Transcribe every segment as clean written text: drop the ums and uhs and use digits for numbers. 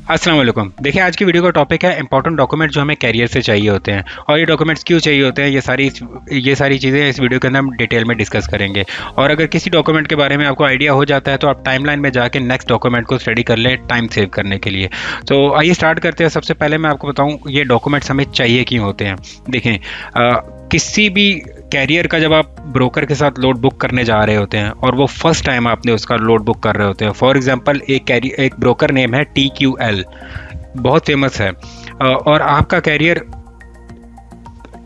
अस्सलाम वालेकुम। देखिए, आज की वीडियो का टॉपिक है इंपॉर्टेंट डॉक्यूमेंट जो हमें कैरियर से चाहिए होते हैं, और ये डॉक्यूमेंट्स क्यों चाहिए होते हैं, ये सारी चीज़ें इस वीडियो के अंदर हम डिटेल में डिस्कस करेंगे। और अगर किसी डॉक्यूमेंट के बारे में आपको आइडिया हो जाता है तो आप टाइमलाइन में जाके नेक्स्ट डॉक्यूमेंट को स्टडी कर लें टाइम सेव करने के लिए। तो आइए स्टार्ट करते हैं। सबसे पहले मैं आपको बताऊँ ये डॉक्यूमेंट्स हमें चाहिए क्यों होते हैं। देखें, किसी भी कैरियर का जब आप ब्रोकर के साथ लोड बुक करने जा रहे होते हैं और वो फर्स्ट टाइम आपने उसका लोड बुक कर रहे होते हैं, फॉर एग्जांपल एक ब्रोकर नेम है TQL, बहुत फेमस है। और आपका कैरियर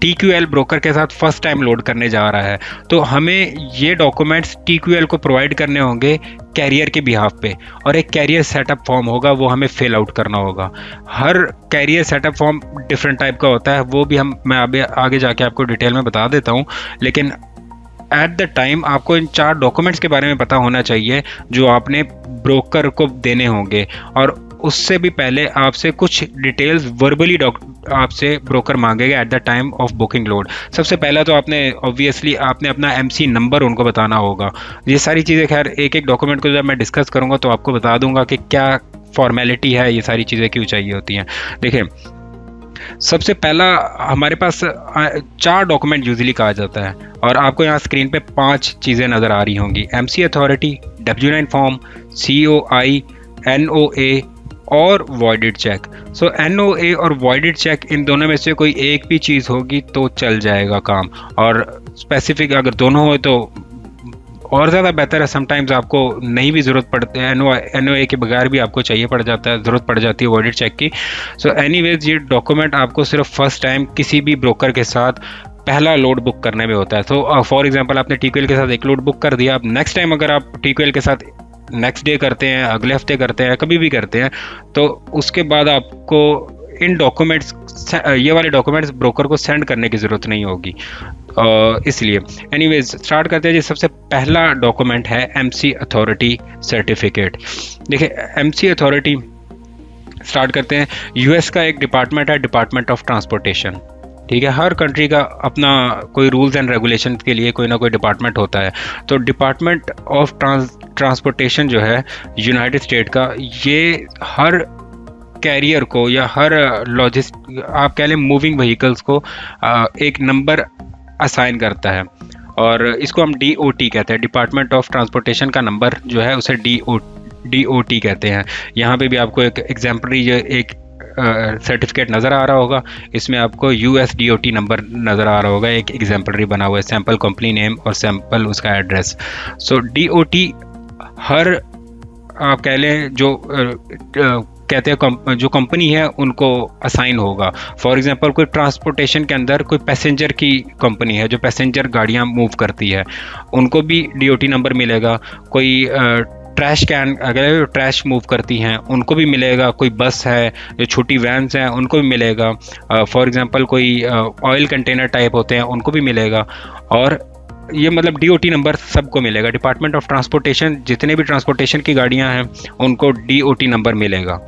TQL ब्रोकर के साथ फर्स्ट टाइम लोड करने जा रहा है, तो हमें ये डॉक्यूमेंट्स TQL को प्रोवाइड करने होंगे कैरियर के बिहाफ पे, और एक कैरियर सेटअप फॉर्म होगा वो हमें फिल आउट करना होगा। हर career setup form different type का होता है, वो भी मैं आगे जाके आपको डिटेल में बता देता हूँ। लेकिन एट द टाइम आपको इन 4 डॉक्यूमेंट्स के बारे में पता होना चाहिए जो आपने ब्रोकर को देने होंगे, और उससे भी पहले आपसे कुछ डिटेल्स वर्बली आपसे ब्रोकर मांगेगा at the time of booking load. सबसे पहला तो ऑब्वियसली आपने अपना MC नंबर उनको बताना होगा। ये सारी चीज़ें खैर एक एक डॉक्यूमेंट को जब मैं डिस्कस करूँगा तो आपको बता दूंगा कि क्या फॉर्मेलिटी है, ये सारी चीज़ें क्यों चाहिए होती हैं। देखिए, सबसे पहला हमारे पास 4 डॉक्यूमेंट यूजुअली कहा जाता है, और आपको यहाँ स्क्रीन पे 5 चीज़ें नज़र आ रही होंगी। MC authority, W9 form, COI, NOA और वॉइडेड चेक। सो NOA और वॉइडेड चेक, इन दोनों में से कोई एक भी चीज़ होगी तो चल जाएगा काम, और स्पेसिफिक अगर दोनों हो तो और ज़्यादा बेहतर है। समटाइम्स आपको नहीं भी ज़रूरत पड़ती है, NOA के बगैर भी आपको चाहिए पड़ जाता है, ज़रूरत पड़ जाती है वॉइडेड चेक की। सो एनीवेज, ये डॉक्यूमेंट आपको सिर्फ फर्स्ट टाइम किसी भी ब्रोकर के साथ पहला लोड बुक करने में होता है। तो फॉर एग्जांपल आपने TQL के साथ एक लोड बुक कर दिया, अब नेक्स्ट टाइम अगर आप TQL के साथ नेक्स्ट डे करते हैं, अगले हफ्ते करते हैं, कभी भी करते हैं, तो उसके बाद आपको इन डॉक्यूमेंट्स, ये वाले डॉक्यूमेंट्स ब्रोकर को सेंड करने की ज़रूरत नहीं होगी। इसलिए एनीवेज स्टार्ट करते हैं जी। सबसे पहला डॉक्यूमेंट है MC अथॉरिटी सर्टिफिकेट। देखिए, MC अथॉरिटी स्टार्ट करते हैं। US का एक डिपार्टमेंट है, डिपार्टमेंट ऑफ ट्रांसपोर्टेशन। ठीक है, हर कंट्री का अपना कोई रूल्स एंड रेगुलेशन के लिए कोई ना कोई डिपार्टमेंट होता है। तो डिपार्टमेंट ऑफ ट्रांसपोर्टेशन जो है यूनाइटेड स्टेट का, ये हर कैरियर को या हर आप कह लें मूविंग व्हीकल्स को एक नंबर असाइन करता है, और इसको हम DOT कहते हैं। डिपार्टमेंट ऑफ ट्रांसपोर्टेशन का नंबर जो है उसे DOT कहते हैं। यहाँ पे भी आपको एक एग्जाम्पलरी एक सर्टिफिकेट नज़र आ रहा होगा, इसमें आपको US DOT नंबर नज़र आ रहा होगा, एक एग्जाम्पलरी बना हुआ है, सैम्पल कंपनी नेम और सैम्पल उसका एड्रेस। सो DOT हर आप कह लें जो कहते हैं जो कंपनी है उनको असाइन होगा। फॉर एग्जांपल कोई ट्रांसपोर्टेशन के अंदर कोई पैसेंजर की कंपनी है जो पैसेंजर गाड़ियां मूव करती है, उनको भी DOT नंबर मिलेगा। कोई ट्रैश कैन अगर ट्रैश मूव करती हैं उनको भी मिलेगा। कोई बस है, जो छोटी वैन्स हैं उनको भी मिलेगा। फॉर एग्जांपल कोई ऑयल कंटेनर टाइप होते हैं उनको भी मिलेगा। और ये मतलब DOT नंबर सबको मिलेगा। डिपार्टमेंट ऑफ ट्रांसपोर्टेशन जितने भी ट्रांसपोर्टेशन की गाड़ियां हैं उनको DOT नंबर मिलेगा।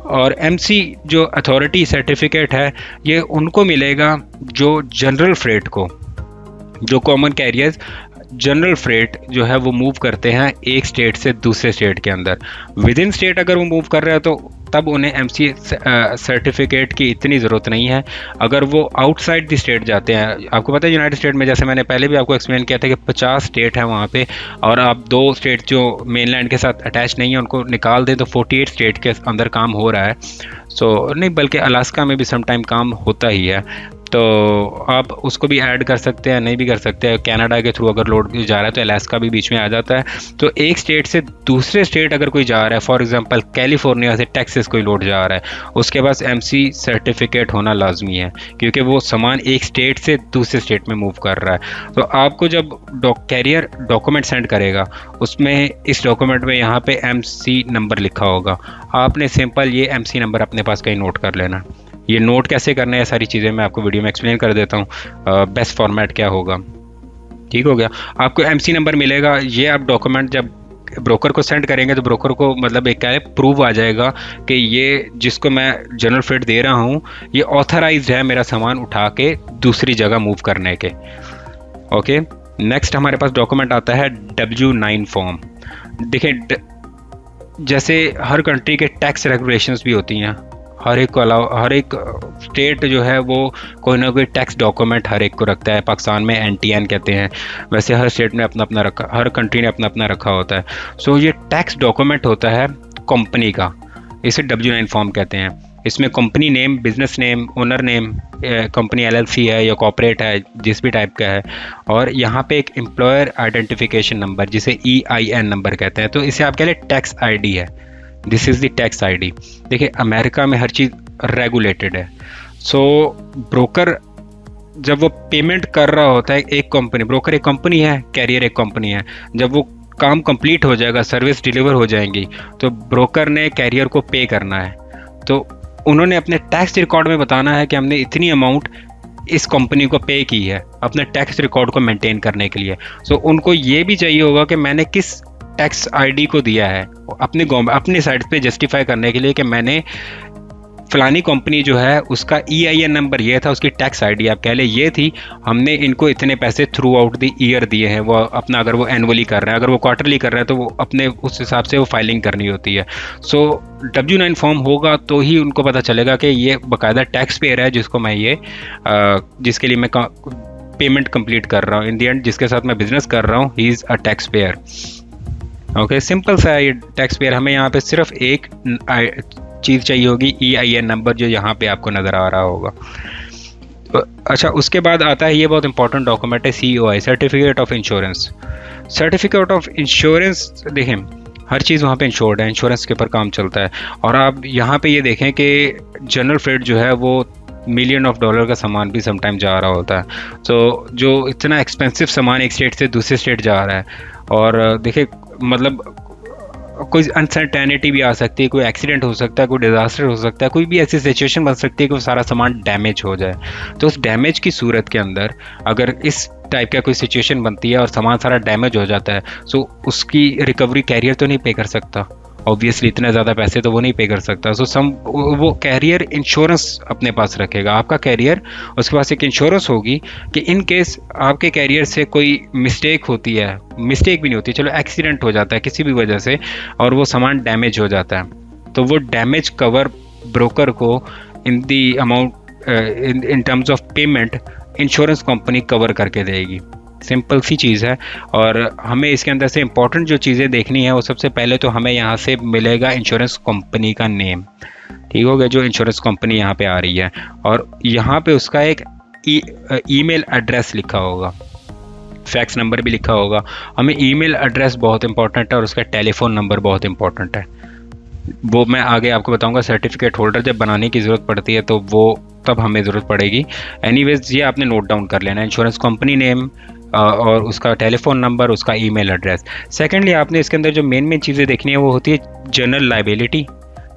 और MC जो अथॉरिटी सर्टिफिकेट है ये उनको मिलेगा जो जनरल फ्रेट को, जो कॉमन कैरियर्स जनरल फ्रेट जो है वो मूव करते हैं एक स्टेट से दूसरे स्टेट के अंदर। विद इन स्टेट अगर वो मूव कर रहे हैं तो तब उन्हें MC सर्टिफिकेट की इतनी ज़रूरत नहीं है। अगर वो आउटसाइड द स्टेट जाते हैं, आपको पता है यूनाइटेड स्टेट में, जैसे मैंने पहले भी आपको एक्सप्लेन किया था कि 50 स्टेट हैं वहाँ पे, और आप 2 स्टेट जो मेनलैंड के साथ अटैच नहीं है उनको निकाल दें तो 48 स्टेट के अंदर काम हो रहा है। सो नहीं, बल्कि अलास्का में भी सम टाइम काम होता ही है, तो आप उसको भी ऐड कर सकते हैं, नहीं भी कर सकते हैं। कनाडा के थ्रू अगर लोड जा रहा है तो अलास्का भी बीच में आ जाता है। तो एक स्टेट से दूसरे स्टेट अगर कोई जा रहा है, फॉर एग्जांपल कैलिफोर्निया से टेक्सास कोई लोड जा रहा है, उसके पास MC सर्टिफिकेट होना लाजमी है, क्योंकि वो सामान एक स्टेट से दूसरे स्टेट में मूव कर रहा है। तो आपको जब कैरियर डॉक्यूमेंट सेंड करेगा उसमें इस डॉक्यूमेंट में यहाँ पे MC नंबर लिखा होगा। आपने सिंपल ये MC नंबर अपने पास कहीं नोट कर लेना। ये नोट कैसे करना है, सारी चीज़ें मैं आपको वीडियो में एक्सप्लेन कर देता हूँ। बेस्ट फॉर्मेट क्या होगा, ठीक हो गया। आपको MC नंबर मिलेगा। ये आप डॉक्यूमेंट जब ब्रोकर को सेंड करेंगे तो ब्रोकर को मतलब एक क्या है, प्रूव आ जाएगा कि ये जिसको मैं जनरल फ्रेट दे रहा हूँ ये ऑथराइज्ड है मेरा सामान उठा के दूसरी जगह मूव करने के। ओके, नेक्स्ट हमारे पास डॉक्यूमेंट आता है W9 फॉर्म। देखिए, जैसे हर कंट्री के टैक्स रेगुलेशंस भी होती हैं, हर एक को अलाउ, हर एक स्टेट जो है वो कोई ना कोई टैक्स डॉक्यूमेंट हर एक को रखता है। पाकिस्तान में NTN कहते हैं, वैसे हर स्टेट ने अपना अपना रखा, हर कंट्री ने अपना अपना रखा होता है। सो ये टैक्स डॉक्यूमेंट होता है कंपनी का, इसे W9 फॉर्म कहते हैं। इसमें company name, business name, owner name, company LLC है या कॉर्पोरेट है, जिस भी टाइप का है, और यहाँ पे एक एम्प्लॉयर आइडेंटिफिकेशन नंबर जिसे EIN नंबर कहते हैं, तो इसे आप कह लें टैक्स ID है। This is the tax ID। देखिए अमेरिका में हर चीज़ रेगुलेटेड है। सो ब्रोकर जब वो पेमेंट कर रहा होता है, एक कंपनी, ब्रोकर एक कंपनी है, कैरियर एक कंपनी है, जब वो काम कंप्लीट हो जाएगा, सर्विस डिलीवर हो जाएंगी, तो ब्रोकर ने कैरियर को पे करना है। तो उन्होंने अपने टैक्स रिकॉर्ड में बताना है कि हमने इतनी अमाउंट इस कंपनी को पे की है, अपने टैक्स रिकॉर्ड को मेंटेन करने के लिए। सो उनको ये भी चाहिए होगा कि मैंने किस टैक्स ID को दिया है, अपने साइड पे जस्टिफाई करने के लिए कि मैंने फलानी कंपनी जो है उसका EIN नंबर ये था, उसकी टैक्स ID आप कह ले ये थी, हमने इनको इतने पैसे थ्रू आउट द ईयर दिए हैं। वो अपना, अगर वो एनुअली कर रहा है, अगर वो क्वार्टरली कर रहा है, तो वो अपने उस हिसाब से वो फाइलिंग करनी होती है। सो W9 फॉर्म होगा तो ही उनको पता चलेगा कि ये बाकायदा टैक्स पेयर है, जिसको मैं ये जिसके लिए मैं पेमेंट कंप्लीट कर रहा हूँ। इन दी एंड जिसके साथ मैं बिजनेस कर रहा हूँ, he is a tax payer. Okay, simple सा है ये टैक्स पेयर। हमें यहाँ पे सिर्फ एक चीज़ चाहिए होगी, EIN नंबर, जो यहाँ पे आपको नज़र आ रहा होगा। अच्छा, उसके बाद आता है, ये बहुत इंपॉर्टेंट डॉक्यूमेंट है, COI, certificate of insurance. Certificate of insurance, देखें हर चीज़ वहाँ पे इंश्योर्ड है, इंश्योरेंस के ऊपर काम चलता है। और आप यहाँ पे ये देखें कि जनरल फ्रेट जो है वो $मिलियन का सामान भी समटाइम जा रहा होता है। तो जो इतना एक्सपेंसिव सामान एक स्टेट से दूसरे स्टेट जा रहा है, और देखिए मतलब कोई अनसर्टेनिटी भी आ सकती है, कोई एक्सीडेंट हो सकता है, कोई डिज़ास्टर हो सकता है, कोई भी ऐसी सिचुएशन बन सकती है कि वो सारा सामान डैमेज हो जाए। तो उस डैमेज की सूरत के अंदर अगर इस टाइप का कोई सिचुएशन बनती है और सामान सारा डैमेज हो जाता है, तो उसकी रिकवरी कैरियर तो नहीं पे कर सकता, ऑब्वियसली इतने ज़्यादा पैसे तो वो नहीं पे कर सकता। सो वो कैरियर इंश्योरेंस अपने पास रखेगा, आपका कैरियर, उसके पास एक इंश्योरेंस होगी कि इन केस आपके कैरियर से कोई मिस्टेक होती है, मिस्टेक भी नहीं होती, चलो एक्सीडेंट हो जाता है किसी भी वजह से और वो सामान डैमेज हो जाता है, तो वो डैमेज कवर ब्रोकर को in the amount in terms of payment insurance company cover करके देगी। सिंपल सी चीज़ है। और हमें इसके अंदर से इम्पोर्टेंट जो चीज़ें देखनी है, वो सबसे पहले तो हमें यहाँ से मिलेगा इंश्योरेंस कंपनी का नेम, ठीक हो गया, जो इंश्योरेंस कंपनी यहाँ पे आ रही है, और यहाँ पे उसका एक ईमेल एड्रेस लिखा होगा, फैक्स नंबर भी लिखा होगा। हमें ईमेल एड्रेस बहुत इंपॉर्टेंट है और उसका टेलीफोन नंबर बहुत इंपॉर्टेंट है, वो मैं आगे आपको बताऊंगा। सर्टिफिकेट होल्डर जब बनाने की ज़रूरत पड़ती है तो वो तब हमें ज़रूरत पड़ेगी। एनीवेज ये आपने नोट डाउन कर लेना, इंश्योरेंस कंपनी नेम और उसका टेलीफोन नंबर, उसका ईमेल एड्रेस। सेकेंडली आपने इसके अंदर जो मेन चीज़ें देखनी है वो होती है जनरल लाइबिलिटी,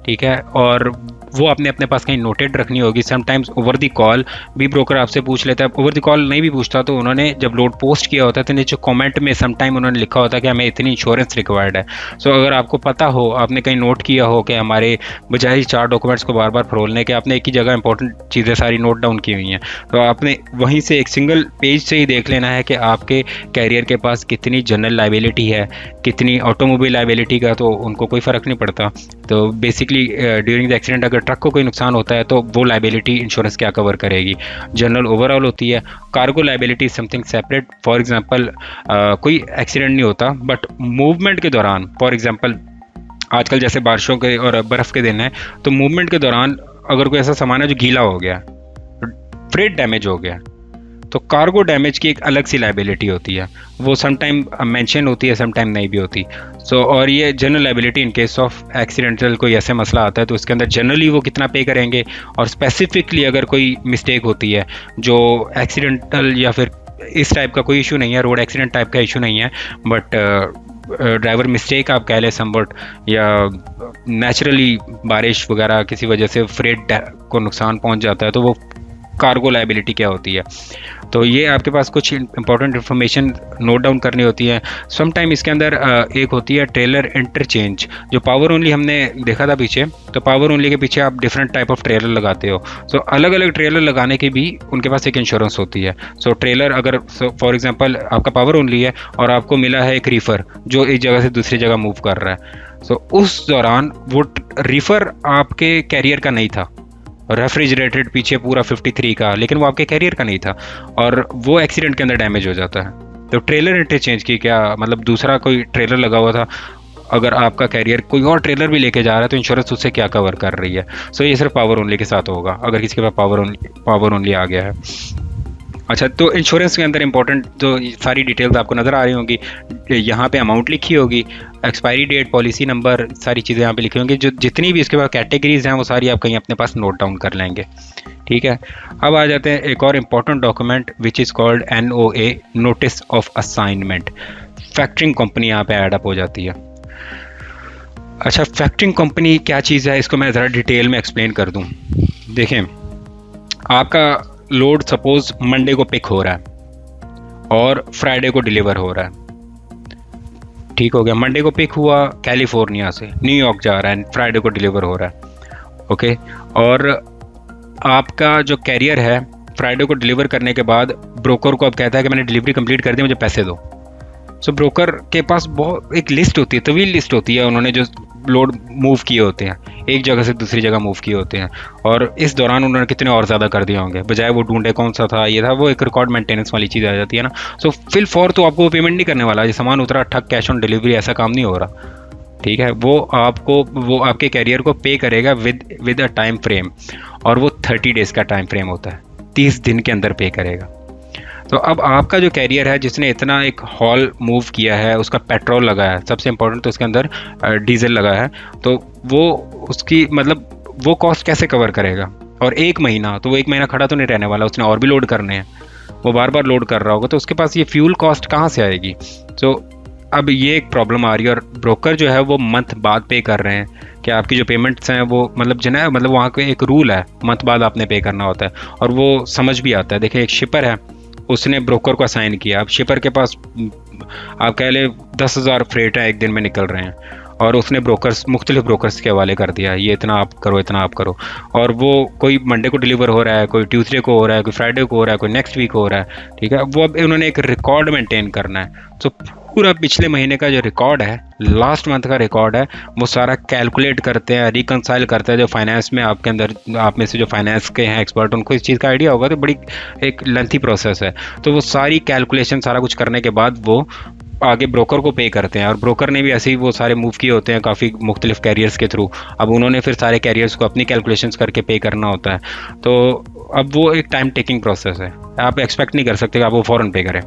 ठीक है, और वो आपने अपने पास कहीं नोटेड रखनी होगी। समटाइम्स ओवर द कॉल भी ब्रोकर आपसे पूछ लेता है, ओवर द कॉल नहीं भी पूछता तो उन्होंने जब लोड पोस्ट किया होता है तो नीचे कमेंट में समटाइम उन्होंने लिखा होता है कि हमें इतनी इंश्योरेंस रिक्वायर्ड है। सो अगर आपको पता हो, आपने कहीं नोट किया हो कि हमारे बजाय 4 डॉक्यूमेंट्स को बार बार फरोलने के, आपने एक ही जगह इंपॉर्टेंट चीज़ें सारी नोट डाउन की हुई हैं, तो आपने वहीं से एक सिंगल पेज से ही देख लेना है कि आपके कैरियर के पास कितनी जनरल लाइबिलिटी है, कितनी ऑटोमोबाइल लाइबिलिटी का, तो उनको कोई फ़र्क नहीं पड़ता। तो बेसिकली ड्यूरिंग द एक्सीडेंट अगर ट्रक को कोई नुकसान होता है तो वो लाइबिलिटी इंश्योरेंस क्या कवर करेगी। जनरल ओवरऑल होती है। Cargo liability something separate. For example कोई एक्सीडेंट नहीं होता बट मूवमेंट के दौरान, फॉर एग्जांपल आजकल जैसे बारिशों के और बर्फ़ के दिन है, तो मूवमेंट के दौरान अगर कोई ऐसा सामान है जो गीला हो गया, फ्रेट डैमेज हो गया, तो कार्गो डैमेज की एक अलग सी लाइबिलिटी होती है, वो समटाइम मेंशन होती है, समटाइम नहीं भी होती। सो और ये general liability in case of accidental कोई ऐसे मसला आता है तो उसके अंदर जनरली वो कितना पे करेंगे, और स्पेसिफिकली अगर कोई मिस्टेक होती है जो एक्सीडेंटल या फिर इस टाइप का कोई इशू नहीं है, रोड एक्सीडेंट टाइप का इशू नहीं है, बट ड्राइवर मिस्टेक आप कह लें समवट, या नेचुरली बारिश वगैरह किसी वजह से फ्रेट को नुकसान पहुंच जाता है, तो वो कार्गो लाइबिलिटी क्या होती है। तो ये आपके पास कुछ इंपॉर्टेंट इन्फॉर्मेशन नोट डाउन करनी होती है। सम टाइम इसके अंदर एक होती है ट्रेलर इंटरचेंज, जो पावर ओनली हमने देखा था पीछे, तो पावर ओनली के पीछे आप डिफरेंट टाइप ऑफ ट्रेलर लगाते हो। सो अलग अलग ट्रेलर लगाने की भी उनके पास एक इंश्योरेंस होती है। सो ट्रेलर अगर फॉर एग्जांपल आपका पावर ओनली है और आपको मिला है एक रीफर जो एक जगह से दूसरी जगह मूव कर रहा है, सो उस दौरान वो रिफर आपके कैरियर का नहीं था, रेफ्रिजरेटेड पीछे पूरा 53 का, लेकिन वो आपके कैरियर का नहीं था और वो एक्सीडेंट के अंदर डैमेज हो जाता है। तो ट्रेलर इंटरचेंज की क्या मतलब, दूसरा कोई ट्रेलर लगा हुआ था, अगर आपका कैरियर कोई और ट्रेलर भी लेके जा रहा है तो इंश्योरेंस उससे क्या कवर कर रही है। सो ये सिर्फ पावर ओनली के साथ होगा अगर किसी के पास पावर ओनली आ गया है। अच्छा, तो इंश्योरेंस के अंदर इंपॉर्टेंट जो सारी डिटेल्स आपको नज़र आ रही होंगी, यहाँ पे अमाउंट लिखी होगी, एक्सपायरी डेट, पॉलिसी नंबर, सारी चीज़ें यहाँ पे लिखी होंगी। जो जितनी भी इसके बाद कैटेगरीज हैं वो सारी आप कहीं अपने पास नोट डाउन कर लेंगे। ठीक है, अब आ जाते हैं एक और important document which is called NOA, notice of assignment. Factoring company यहाँ पे ऐड अप हो जाती है। अच्छा, फैक्टरिंग कंपनी क्या चीज़ है, इसको मैं ज़रा डिटेल में एक्सप्लेन कर दूँ। देखें, आपका लोड सपोज मंडे को पिक हो रहा है और फ्राइडे को डिलीवर हो रहा है। ठीक हो गया, मंडे को पिक हुआ कैलिफोर्निया से, न्यूयॉर्क जा रहा है, फ्राइडे को डिलीवर हो रहा है। ओके, और आपका जो कैरियर है फ्राइडे को डिलीवर करने के बाद ब्रोकर को अब कहता है कि मैंने डिलीवरी कंप्लीट कर दी, मुझे पैसे दो। सो ब्रोकर के पास बहुत एक लिस्ट होती है, तवील लिस्ट होती है, उन्होंने जो लोड मूव किए होते हैं, एक जगह से दूसरी जगह मूव किए होते हैं, और इस दौरान उन्होंने कितने और ज़्यादा कर दिए होंगे, बजाय वो ढूंढे कौन सा था, ये था, वो एक रिकॉर्ड मेंटेनेंस वाली चीज़ आ जाती है ना। सो फिल फॉर तो आपको पेमेंट नहीं करने वाला, ये सामान उतरा ठक कैश ऑन डिलीवरी, ऐसा काम नहीं हो रहा। ठीक है, वो आपके कैरियर को पे करेगा विद अ टाइम फ्रेम, और वो 30 डेज़ का टाइम फ्रेम होता है, 30 दिन के अंदर पे करेगा। तो अब आपका जो कैरियर है जिसने इतना एक हॉल मूव किया है, उसका पेट्रोल लगा है, सबसे इंपॉर्टेंट तो उसके अंदर डीजल लगा है, तो वो उसकी मतलब वो कॉस्ट कैसे कवर करेगा। और एक महीना, तो वो एक महीना खड़ा तो नहीं रहने वाला, उसने और भी लोड करने हैं, वो बार बार लोड कर रहा होगा, तो उसके पास ये फ्यूल कॉस्ट कहाँ से आएगी। तो अब ये एक प्रॉब्लम आ रही है, और ब्रोकर जो है वो मंथ बाद पे कर रहे हैं कि आपकी जो पेमेंट्स हैं वो मतलब जो है, मतलब वहाँ पे एक रूल है, मंथ बाद आपने पे करना होता है, और वो समझ भी आता है। देखिए, एक शिपर है, उसने ब्रोकर को असाइन किया, अब शिपर के पास आप कह ले 10,000 फ्रेट है एक दिन में निकल रहे हैं, और उसने मुख्तलिफ ब्रोकर्स के हवाले कर दिया, ये इतना आप करो, इतना आप करो, और वो कोई मंडे को डिलीवर हो रहा है, कोई ट्यूसडे को हो रहा है, कोई फ्राइडे को हो रहा है, कोई नेक्स्ट वीक हो रहा है। ठीक है, वो अब उन्होंने एक रिकॉर्ड मेंटेन करना है। तो पूरा पिछले महीने का जो रिकॉर्ड है, लास्ट मंथ का रिकॉर्ड है, वो सारा कैलकुलेट करते हैं, रिकनसाइल करते हैं। जो फाइनेंस में आपके अंदर, आप में से जो फाइनेंस के हैं एक्सपर्ट, उनको इस चीज़ का आइडिया होगा, तो बड़ी एक लेंथी प्रोसेस है। तो वो सारी कैलकुलेशन, सारा कुछ करने के बाद वो आगे ब्रोकर को पे करते हैं, और ब्रोकर ने भी ऐसे ही वो सारे मूव किए होते हैं काफ़ी मुख्तलिफ कैरियर्स के थ्रू। अब उन्होंने फिर सारे कैरियर्स को अपनी कैलकुलेशंस करके पे करना होता है। तो अब वो एक टाइम टेकिंग प्रोसेस है, आप एक्सपेक्ट नहीं कर सकते कि आप वो फ़ौरन पे करें।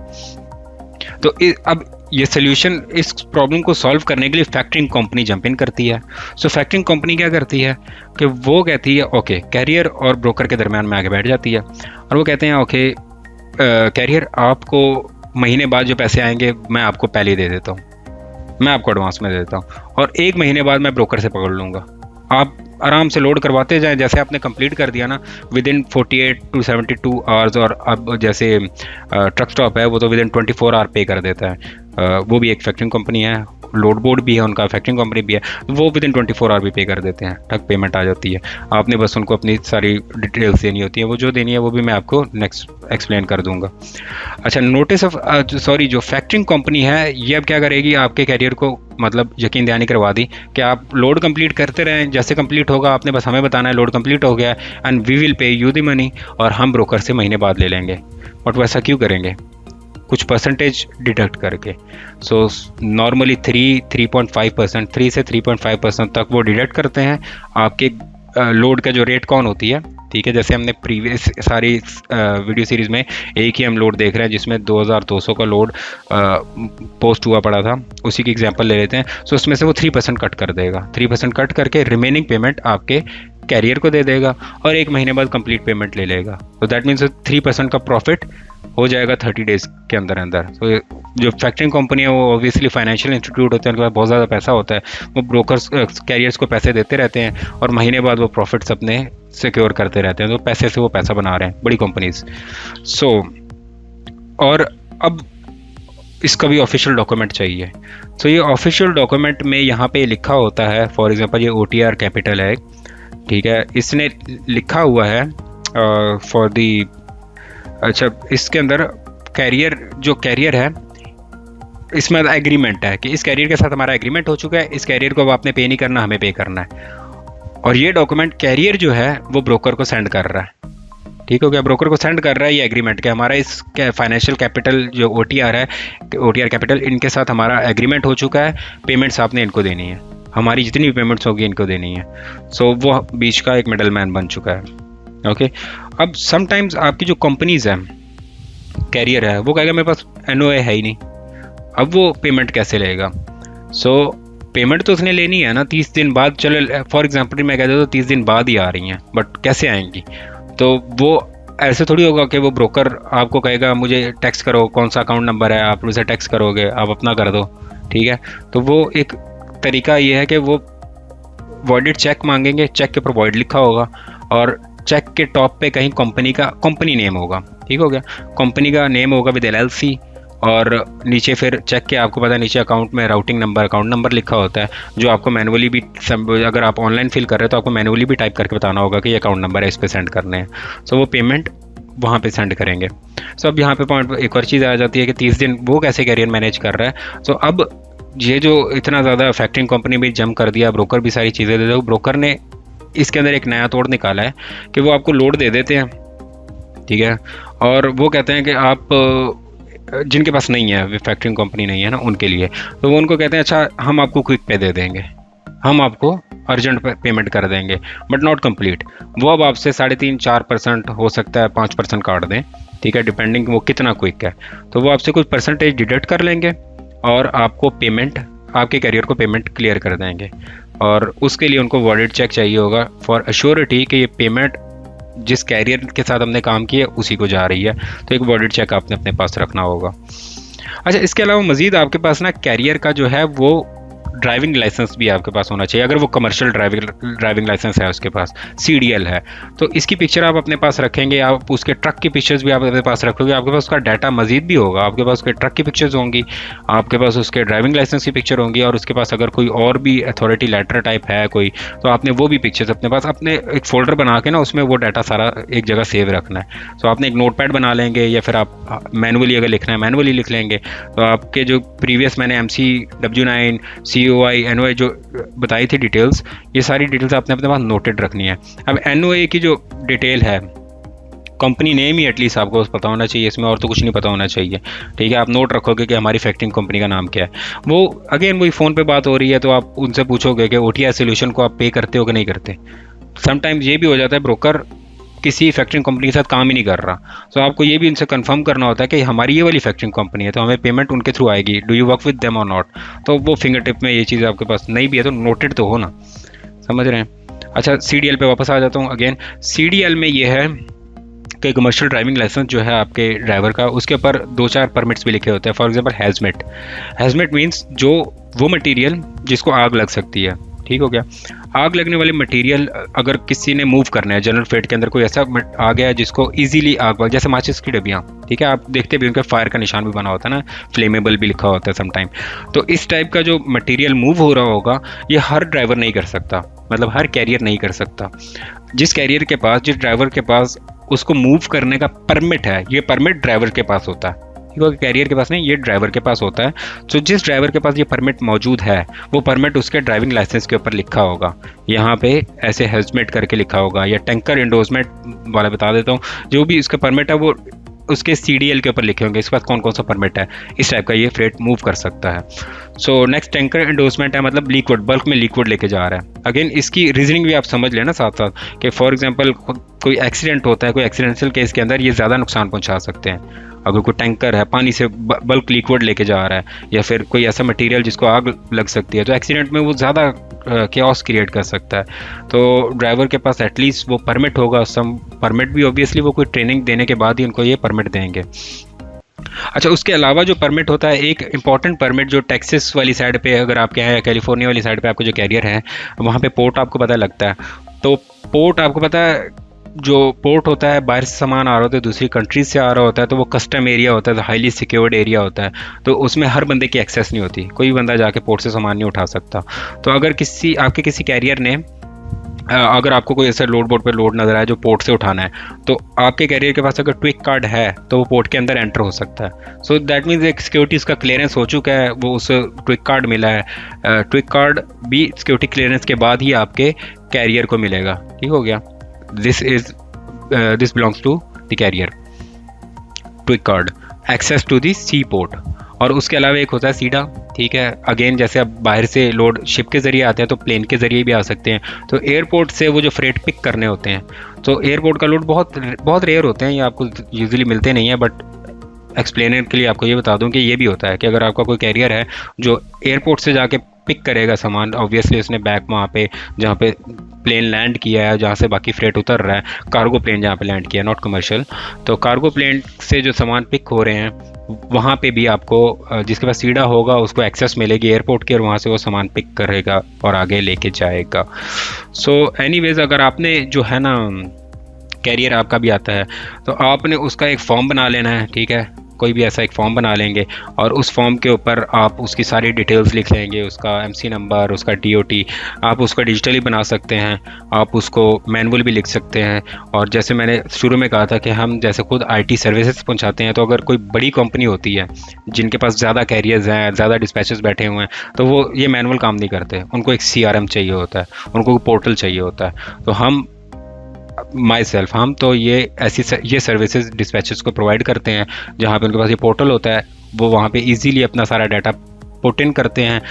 तो अब ये सोल्यूशन, इस प्रॉब्लम को सॉल्व करने के लिए फैक्टरिंग कंपनी जंप इन करती है। सो फैक्टरिंग कंपनी क्या करती है कि वो कहती है ओके, कैरियर और ब्रोकर के दरमियान में आगे बैठ जाती है, और वो कहते हैं ओके कैरियर, आपको महीने बाद जो पैसे आएंगे मैं आपको पहले ही दे देता हूँ, मैं आपको एडवांस में दे देता हूँ, और एक महीने बाद मैं ब्रोकर से पकड़ लूँगा, आप आराम से लोड करवाते जाएं। जैसे आपने कंप्लीट कर दिया ना विद इन 48 to 72 आवर्स, और अब जैसे ट्रक स्टॉप है वो तो विद इन 24 आवर पे कर देता है, वो भी एक फैक्टरिंग कंपनी है, लोड बोर्ड भी है उनका, फैक्टरिंग कंपनी भी है, वो विद इन 24 आवर भी पे कर देते हैं, ठक पेमेंट आ जाती है। आपने बस उनको अपनी सारी डिटेल्स देनी होती है, वो जो देनी है वो भी मैं आपको नेक्स्ट एक्सप्लेन कर दूंगा। अच्छा, नोटिस ऑफ सॉरी, जो फैक्टरिंग कंपनी है ये अब क्या करेगी, आपके कैरियर को मतलब यकीन दहानी करवा दी कि आप लोड कंप्लीट करते रहें, जैसे कंप्लीट होगा आपने बस हमें बताना है लोड कंप्लीट हो गया, and we will pay you the money, और हम ब्रोकर से महीने बाद ले लेंगे। बट वैसा क्यों करेंगे, कुछ परसेंटेज डिडक्ट करके। सो नॉर्मली 3.5%, 3 से 3.5% तक वो डिडक्ट करते हैं आपके लोड का जो रेट कौन होती है। ठीक है, जैसे हमने प्रीवियस सारी वीडियो सीरीज़ में एक ही हम लोड देख रहे हैं जिसमें 2200 का लोड पोस्ट हुआ पड़ा था, उसी की एग्जांपल ले लेते हैं। सो उसमें से वो 3% कट कर देगा, 3% कट करके रिमेनिंग पेमेंट आपके कैरियर को दे देगा, और एक महीने बाद कंप्लीट पेमेंट ले लेगा। तो दैट मीन्स 3% का प्रॉफिट हो जाएगा 30 डेज़ के अंदर अंदर। तो जो फैक्टरिंग कंपनी है वो ऑब्वियसली फाइनेंशियल इंस्टीट्यूट होते हैं, उनके पास बहुत ज़्यादा पैसा होता है, वो ब्रोकर्स कैरियर्स को पैसे देते रहते हैं, और महीने बाद वो प्रॉफिट्स अपने सिक्योर करते रहते हैं, तो पैसे से वो पैसा बना रहे हैं बड़ी कंपनीज। सो और अब इसका भी ऑफिशियल डॉक्यूमेंट चाहिए। सो ये ऑफिशियल डॉक्यूमेंट में यहाँ पे लिखा होता है, फॉर एग्जांपल ये OTR कैपिटल है, ठीक है, इसने लिखा हुआ है फॉर दी, अच्छा इसके अंदर कैरियर, जो कैरियर है इसमें एग्रीमेंट है कि इस कैरियर के साथ हमारा एग्रीमेंट हो चुका है, इस कैरियर को अब आपने पे नहीं करना, हमें पे करना है। और ये डॉक्यूमेंट कैरियर जो है वो ब्रोकर को सेंड कर रहा है। ठीक हो गया, ब्रोकर को सेंड कर रहा है ये एग्रीमेंट के हमारा इस फाइनेंशियल कैपिटल जो ओटीआर है, ओटीआर कैपिटल, इनके साथ हमारा एग्रीमेंट हो चुका है, पेमेंट्स आपने इनको देनी है, हमारी जितनी भी पेमेंट्स होगी इनको देनी है। सो वो बीच का एक मिडल मैन बन चुका है। ओके, अब समटाइम्स आपकी जो कंपनीज है, कैरियर है, वो कहेगा मेरे पास एनओए है ही नहीं, अब वो पेमेंट कैसे लेगा। सो पेमेंट तो उसने लेनी है ना 30 दिन बाद, चलो फॉर एग्जांपल मैं कहता तो 30 दिन बाद ही आ रही हैं, बट कैसे आएंगी, तो वो ऐसे थोड़ी होगा कि वो ब्रोकर आपको कहेगा मुझे टैक्स करो, कौन सा अकाउंट नंबर है, आप उसे टैक्स करोगे, आप अपना कर दो। ठीक है, तो वो एक तरीका ये है कि वो वॉइडेड चेक मांगेंगे, चेक के ऊपर वॉइड लिखा होगा और चेक के टॉप पे कहीं कंपनी का कंपनी नेम होगा। ठीक हो गया, कंपनी का नेम होगा विद LLC, और नीचे फिर चेक के आपको पता है नीचे अकाउंट में राउटिंग नंबर, अकाउंट नंबर लिखा होता है, जो आपको मैनुअली भी, अगर आप ऑनलाइन फिल कर रहे हो तो आपको मैनुअली भी टाइप करके बताना होगा कि ये अकाउंट नंबर है, इस पे सेंड करने हैं। सो वो पेमेंट वहाँ पे सेंड करेंगे। सो अब यहाँ पे पॉइंट एक और चीज़ आ जाती है कि 30 दिन वो कैसे कैरियर मैनेज कर रहा है। सो अब ये जो इतना ज़्यादा फैक्टरिंग कंपनी भी जम कर दिया, ब्रोकर भी सारी चीज़ें दे दो, ब्रोकर ने इसके अंदर एक नया तोड़ निकाला है कि वो आपको लोड दे देते हैं। ठीक है, और वो कहते हैं कि आप जिनके पास नहीं है, फैक्टरिंग कंपनी नहीं है ना उनके लिए, तो वो उनको कहते हैं अच्छा हम आपको क्विक पे दे देंगे, हम आपको अर्जेंट पेमेंट कर देंगे, बट नॉट कंप्लीट। वो अब आपसे 3.5-4% हो सकता है 5% काट दें। ठीक है, डिपेंडिंग वो कितना क्विक है, तो वो आपसे कुछ परसेंटेज डिडक्ट कर लेंगे और आपको पेमेंट, आपके कैरियर को पेमेंट क्लियर कर देंगे। और उसके लिए उनको वॉलिड चेक चाहिए होगा फॉर अश्योरिटी कि ये पेमेंट जिस कैरियर के साथ हमने काम किया उसी को जा रही है, तो एक वॉलिड चेक आपने अपने पास रखना होगा। अच्छा, इसके अलावा मजीद आपके पास ना कैरियर का जो है वो ड्राइविंग लाइसेंस भी आपके पास होना चाहिए। अगर वो कमर्शियल ड्राइविंग लाइसेंस है उसके पास, CDL है, तो इसकी पिक्चर आप अपने पास रखेंगे, आप उसके ट्रक की पिक्चर्स भी आप अपने पास रखोगे, आपके पास उसका डाटा मजीद भी होगा, आपके पास उसके ट्रक की पिक्चर्स होंगी, आपके पास उसके ड्राइविंग लाइसेंस की पिक्चर होंगी, और उसके पास अगर कोई और भी अथॉरिटी लेटर टाइप है कोई, तो आपने वो भी पिक्चर्स अपने पास, अपने एक फोल्डर बना के ना उसमें वो डाटा सारा एक जगह सेव रखना है। तो आपने एक नोटपैड बना लेंगे, या फिर आप मैनुअली अगर लिखना है मैनुअली लिख लेंगे। तो आपके जो प्रीवियस मैंने MC, W9, COI, NOA जो बताई थी डिटेल्स, ये सारी डिटेल्स आपने अपने पास नोटेड रखनी है। अब NOA की जो डिटेल है, कंपनी नेम ही एटलीस्ट आपको पता होना चाहिए, इसमें और तो कुछ नहीं पता होना चाहिए। ठीक है, आप नोट रखोगे कि हमारी फैक्टरिंग कंपनी का नाम क्या है। वो अगेन वही फ़ोन पे बात हो रही है तो आप उनसे पूछोगे कि OTR सोल्यूशन को आप पे करते हो कि नहीं करते। समटाइम्स ये भी हो जाता है ब्रोकर किसी फैक्टरिंग कंपनी के साथ काम ही नहीं कर रहा, तो आपको ये भी उनसे कंफर्म करना होता है कि हमारी ये वाली फैक्टरिंग कंपनी है तो हमें पेमेंट उनके थ्रू आएगी, do you work with them और नॉट। तो वो फिंगर टिप में ये चीज़ आपके पास नहीं भी है तो नोटेड तो हो ना, समझ रहे हैं। अच्छा, CDL पे वापस आ जाता हूँ। अगेन CDL में ये है कि कमर्शियल ड्राइविंग लाइसेंस जो है आपके ड्राइवर का, उसके ऊपर 2-4 परमिट्स भी लिखे होते हैं। फॉर एग्जांपल हैजमेट मींस जो वो मटेरियल जिसको आग लग सकती है। ठीक हो गया, आग लगने वाले मटेरियल अगर किसी ने मूव करना है, जनरल फेट के अंदर कोई ऐसा आ गया है जिसको इजीली आग लग, जैसे माचिस की डबियाँ, ठीक है, आप देखते भी उनके फायर का निशान भी बना होता है ना, फ्लेमेबल भी लिखा होता है समटाइम। तो इस टाइप का जो मटेरियल मूव हो रहा होगा ये हर ड्राइवर नहीं कर सकता, मतलब हर कैरियर नहीं कर सकता। जिस कैरियर के पास, जिस ड्राइवर के पास उसको मूव करने का परमिट है, ये परमिट ड्राइवर के पास होता है। कैरियर के पास नहीं, ये ड्राइवर के पास होता है। तो जिस ड्राइवर के पास ये परमिट मौजूद है वो परमिट उसके ड्राइविंग लाइसेंस के ऊपर लिखा होगा, यहाँ पे ऐसे हैजमेट करके लिखा होगा, या टैंकर इंडोर्समेंट वाला बता देता हूँ, जो भी उसका परमिट है वो उसके CDL के ऊपर लिखे होंगे, इसके पास कौन कौन सा परमिट है, इस टाइप का ये फ्रेट मूव कर सकता है। सो नेक्स्ट टैंकर इंडोर्समेंट है, मतलब लिक्विड, बल्क में लिक्विड लेके जा रहा है। अगेन इसकी रीजनिंग भी आप समझ लेना साथ साथ कि फॉर एग्जांपल कोई एक्सीडेंट होता है, कोई एक्सीडेंशियल केस के अंदर ये ज़्यादा नुकसान पहुंचा सकते हैं। अगर कोई टैंकर है पानी से बल्क लिक्विड लेके जा रहा है, या फिर कोई ऐसा मटेरियल जिसको आग लग सकती है, तो एक्सीडेंट में वो ज़्यादा केओस क्रिएट कर सकता है। तो ड्राइवर के पास एटलीस्ट वो परमिट होगा, सम परमिट भी ऑब्वियसली वो कोई ट्रेनिंग देने के बाद ही उनको ये परमिट देंगे। अच्छा, उसके अलावा जो परमिट होता है, एक इंपॉर्टेंट परमिट जो टेक्सास वाली साइड पे अगर आपके यहाँ, या कैलिफोर्निया वाली साइड पे आपको जो कैरियर है वहाँ पे पोर्ट आपको पता लगता है। तो पोर्ट आपको पता है, जो पोर्ट होता है बाहर से सामान आ रहा होता है, दूसरी कंट्रीज से आ रहा होता है, तो वो कस्टम एरिया होता है, हाईली सिक्योर्ड एरिया होता है, तो उसमें हर बंदे की एक्सेस नहीं होती, कोई भी बंदा जाके पोर्ट से सामान नहीं उठा सकता। तो अगर आपके किसी कैरियर ने अगर आपको कोई ऐसा लोड बोर्ड पे लोड नज़र आए जो पोर्ट से उठाना है, तो आपके कैरियर के पास अगर ट्विक कार्ड है तो वो पोर्ट के अंदर एंटर हो सकता है। सो दैट मीन्स एक सिक्योरिटी उसका क्लियरेंस हो चुका है, वो उस ट्विक कार्ड मिला है। ट्विक कार्ड भी सिक्योरिटी क्लियरेंस के बाद ही आपके कैरियर को मिलेगा। ठीक हो गया, this belongs to the carrier. ट्विक card, access to the sea port. और उसके अलावा एक होता है सीडा। ठीक है, अगेन जैसे अब बाहर से लोड शिप के ज़रिए आते हैं तो प्लेन के ज़रिए भी आ सकते हैं। तो एयरपोर्ट से वो जो फ्रेट पिक करने होते हैं, तो एयरपोर्ट का लोड बहुत बहुत रेयर होते हैं, ये आपको यूजुअली मिलते नहीं है, बट एक्सप्लेनर के लिए आपको ये बता दूं कि ये भी होता है कि अगर आपका कोई कैरियर है जो एयरपोर्ट से जाके पिक करेगा सामान, ऑब्वियसली उसने बैग वहाँ पे जहाँ पे प्लेन लैंड किया है, जहाँ से बाकी फ्रेट उतर रहा है, कार्गो प्लेन जहाँ पे लैंड किया है, नॉट कमर्शियल, तो कार्गो प्लेन से जो सामान पिक हो रहे हैं वहाँ पे भी आपको जिसके पास सीधा होगा उसको एक्सेस मिलेगी एयरपोर्ट की, और वहाँ से वो सामान पिक करेगा और आगे लेके जाएगा। सो एनीवेज, अगर आपने जो है ना कैरियर आपका भी आता है तो आपने उसका एक फॉर्म बना लेना है। ठीक है, कोई भी ऐसा एक फॉर्म बना लेंगे और उस फॉर्म के ऊपर आप उसकी सारी डिटेल्स लिख लेंगे, उसका एमसी नंबर, उसका डीओटी। आप उसका डिजिटली बना सकते हैं, आप उसको मैनुअल भी लिख सकते हैं। और जैसे मैंने शुरू में कहा था कि हम जैसे खुद आईटी सर्विसेज पहुंचाते हैं, तो अगर कोई बड़ी कंपनी होती है जिनके पास ज़्यादा कैरियर्स हैं, ज़्यादा डिस्पैचेस बैठे हुए हैं, तो वो ये मैनुअल काम नहीं करते, उनको एक सीआरएम चाहिए होता है, उनको पोर्टल चाहिए होता है। तो हम हम तो ये सर्विसेज डिस्पैचेस को प्रोवाइड करते हैं, जहाँ पे उनके पास ये पोर्टल होता है, वो वहाँ पे इजीली अपना सारा डाटा पुट इन करते हैं,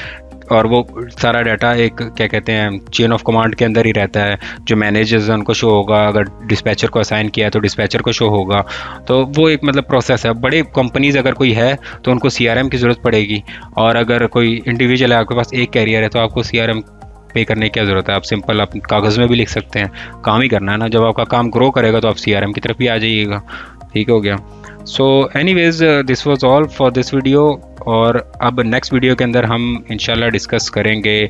और वो सारा डाटा एक क्या कहते हैं चेन ऑफ कमांड के अंदर ही रहता है। जो मैनेजर्स हैं उनको शो होगा, अगर डिस्पैचर को असाइन किया है तो डिस्पैचर को शो होगा। तो वो एक मतलब प्रोसेस है। बड़े कंपनीज अगर कोई है तो उनको सीआरएम की ज़रूरत पड़ेगी, और अगर कोई इंडिविजुअल है, आपके पास एक कैरियर है, तो आपको सीआरएम पे करने की क्या ज़रूरत है। आप सिंपल आप कागज़ में भी लिख सकते हैं, काम ही करना है ना। जब आपका काम ग्रो करेगा तो आप सीआरएम की तरफ भी आ जाइएगा। ठीक हो गया। So anyways, this was all for this video, और अब नेक्स्ट वीडियो के अंदर हम इंशाल्लाह डिस्कस करेंगे।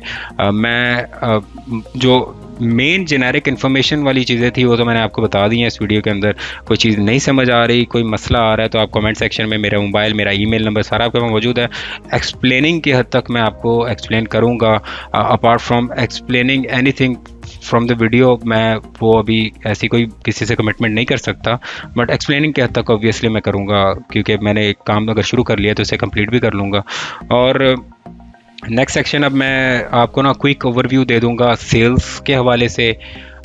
जो मेन जेनेरिक इन्फॉर्मेशन वाली चीज़ें थी वो तो मैंने आपको बता दी हैं इस वीडियो के अंदर। कोई चीज़ नहीं समझ आ रही, कोई मसला आ रहा है, तो आप कमेंट सेक्शन में मेरा मोबाइल, मेरा ईमेल नंबर सारा आपके पास मौजूद है। एक्सप्लेनिंग की हद तक मैं आपको एक्सप्लेन करूँगा। Apart from explaining anything from the video, मैं वो अभी ऐसी कोई किसी से कमिटमेंट नहीं कर सकता, बट एक्सप्लेनिंग के हद तक ऑब्वियसली मैं करूँगा, क्योंकि मैंने एक काम अगर शुरू कर लिया तो इसे कंप्लीट भी कर लूँगा। और नेक्स्ट सेक्शन अब मैं आपको ना क्विक ओवरव्यू दे दूंगा सेल्स के हवाले से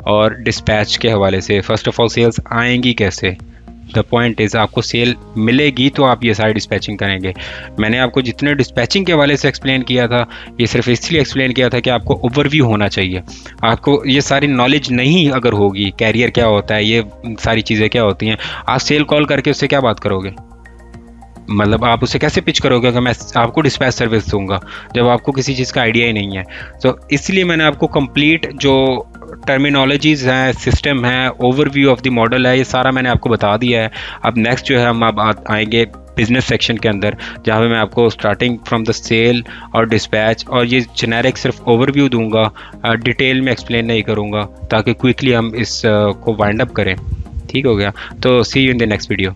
और डिस्पैच के हवाले से। फर्स्ट ऑफ ऑल, सेल्स आएंगी कैसे। द पॉइंट इज़, आपको सेल मिलेगी तो आप ये सारी डिस्पैचिंग करेंगे। मैंने आपको जितने डिस्पैचिंग के हवाले से एक्सप्लेन किया था, ये सिर्फ इसलिए एक्सप्लेन किया था कि आपको ओवरव्यू होना चाहिए। आपको ये सारी नॉलेज नहीं अगर होगी, कैरियर क्या होता है, ये सारी चीज़ें क्या होती हैं, आप सेल कॉल करके उससे क्या बात करोगे। मतलब आप उसे कैसे पिच करोगे कि मैं आपको डिस्पैच सर्विस दूंगा, जब आपको किसी चीज़ का आइडिया ही नहीं है। तो इसलिए मैंने आपको कंप्लीट जो टर्मिनोलॉजीज़ हैं, सिस्टम है, ओवरव्यू ऑफ द मॉडल है, ये सारा मैंने आपको बता दिया है। अब नेक्स्ट जो है हम अब आएंगे बिजनेस सेक्शन के अंदर, जहाँ पे मैं आपको स्टार्टिंग फ्रॉम द सेल और डिस्पैच और ये जेनेरिक सिर्फ ओवरव्यू दूंगा, डिटेल में एक्सप्लेन नहीं करूँगा, ताकि क्विकली हम इस को वाइंड अप करें। ठीक हो गया। तो see you in the next video.